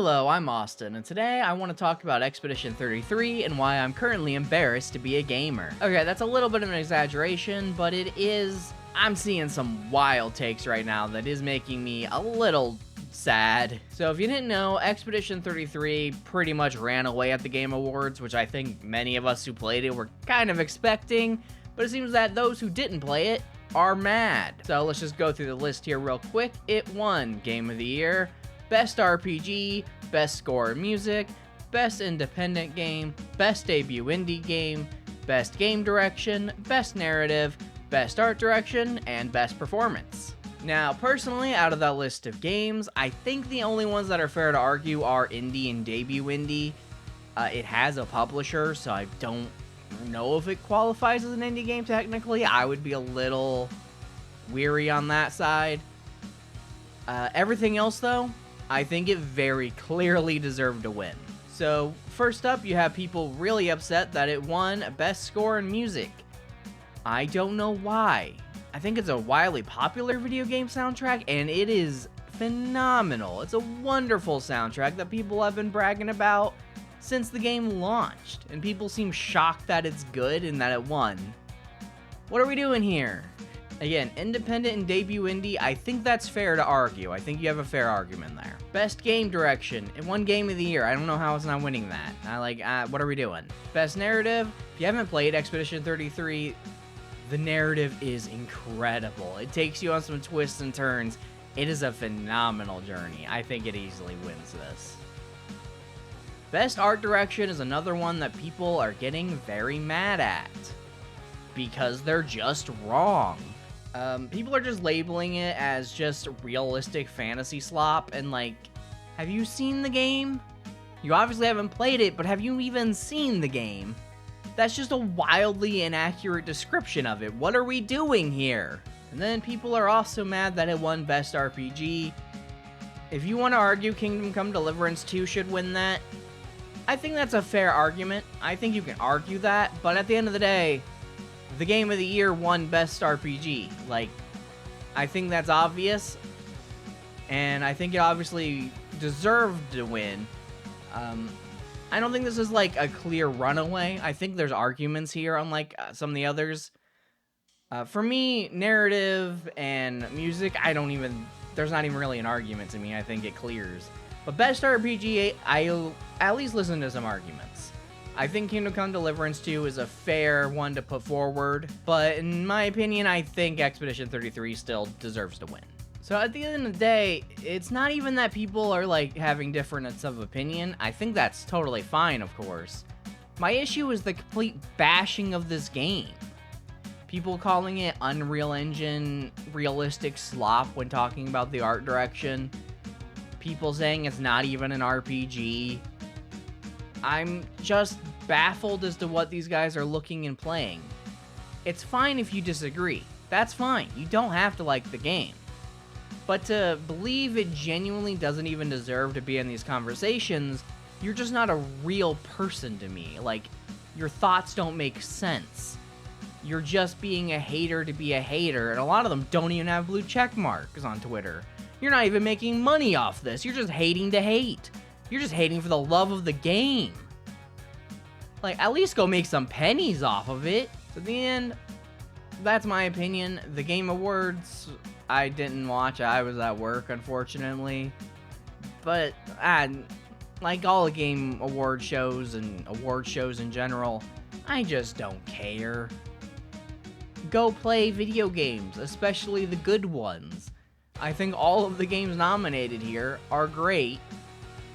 Hello, I'm Austin, and today I want to talk about Expedition 33 and why I'm currently embarrassed to be a gamer. Okay, that's a little bit of an exaggeration, but I'm seeing some wild takes right now that is making me a little sad. So if you didn't know, Expedition 33 pretty much ran away at the Game Awards, which I think many of us who played it were kind of expecting, but it seems that those who didn't play it are mad. So let's just go through the list here real quick. It won Game of the Year, Best RPG, Best Score and Music, Best Independent Game, Best Debut Indie Game, Best Game Direction, Best Narrative, Best Art Direction, and Best Performance. Now, personally, out of that list of games, I think the only ones that are fair to argue are Indie and Debut Indie. It has a publisher, so I don't know if it qualifies as an indie game technically. I would be a little weary on that side. Everything else, though, I think it very clearly deserved to win. So, first up, you have people really upset that it won Best Score and Music. I don't know why. I think it's a wildly popular video game soundtrack, and it is phenomenal. It's a wonderful soundtrack that people have been bragging about since the game launched, and people seem shocked that it's good and that it won. What are we doing here? Again, independent and debut indie, I think that's fair to argue. I think you have a fair argument there. Best game direction, it won Game of the Year. I don't know how it's not winning that. What are we doing? Best narrative, if you haven't played Expedition 33, the narrative is incredible. It takes you on some twists and turns. It is a phenomenal journey. I think it easily wins this. Best art direction is another one that people are getting very mad at because they're just wrong. People are just labeling it as just realistic fantasy slop, and have you seen the game? You obviously haven't played it, but have you even seen the game? That's just a wildly inaccurate description of it. What are we doing here? And then people are also mad that it won Best RPG. If you want to argue Kingdom Come Deliverance 2 should win that, I think that's a fair argument. I think you can argue that, but at the end of the day, the Game of the Year won Best RPG. I think that's obvious, and I think it obviously deserved to win. I don't think this is a clear runaway. I think there's arguments here, unlike some of the others. For me, narrative and music, there's not even really an argument to me. I think it clears. But Best RPG, I'll at least listen to some arguments. I think Kingdom Come Deliverance 2 is a fair one to put forward, but in my opinion, I think Expedition 33 still deserves to win. So at the end of the day, it's not even that people are having difference of opinion. I think that's totally fine, of course. My issue is the complete bashing of this game. People calling it Unreal Engine realistic slop when talking about the art direction. People saying it's not even an RPG. I'm just baffled as to what these guys are looking and playing. It's fine if you disagree. That's fine. You don't have to like the game. But to believe it genuinely doesn't even deserve to be in these conversations, you're just not a real person to me. Your thoughts don't make sense. You're just being a hater to be a hater, and a lot of them don't even have blue check marks on Twitter. You're not even making money off this. You're just hating to hate. You're just hating for the love of the game. At least go make some pennies off of it. So, in the end, that's my opinion. The Game Awards, I didn't watch. I was at work, unfortunately. But, like all the Game Award shows and award shows in general, I just don't care. Go play video games, especially the good ones. I think all of the games nominated here are great,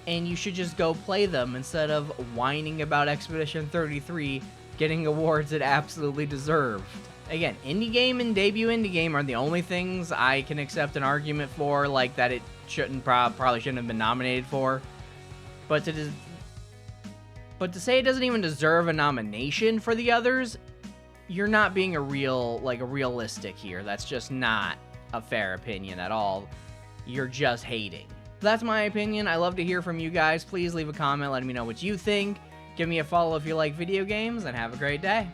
and you should just go play them instead of whining about Expedition 33 getting awards it absolutely deserved. Again, indie game and debut indie game are the only things I can accept an argument for, that it probably shouldn't have been nominated for. But to say it doesn't even deserve a nomination for the others, you're not being realistic here. That's just not a fair opinion at all. You're just hating. That's my opinion. I love to hear from you guys. Please leave a comment letting me know what you think. Give me a follow if you like video games, and have a great day.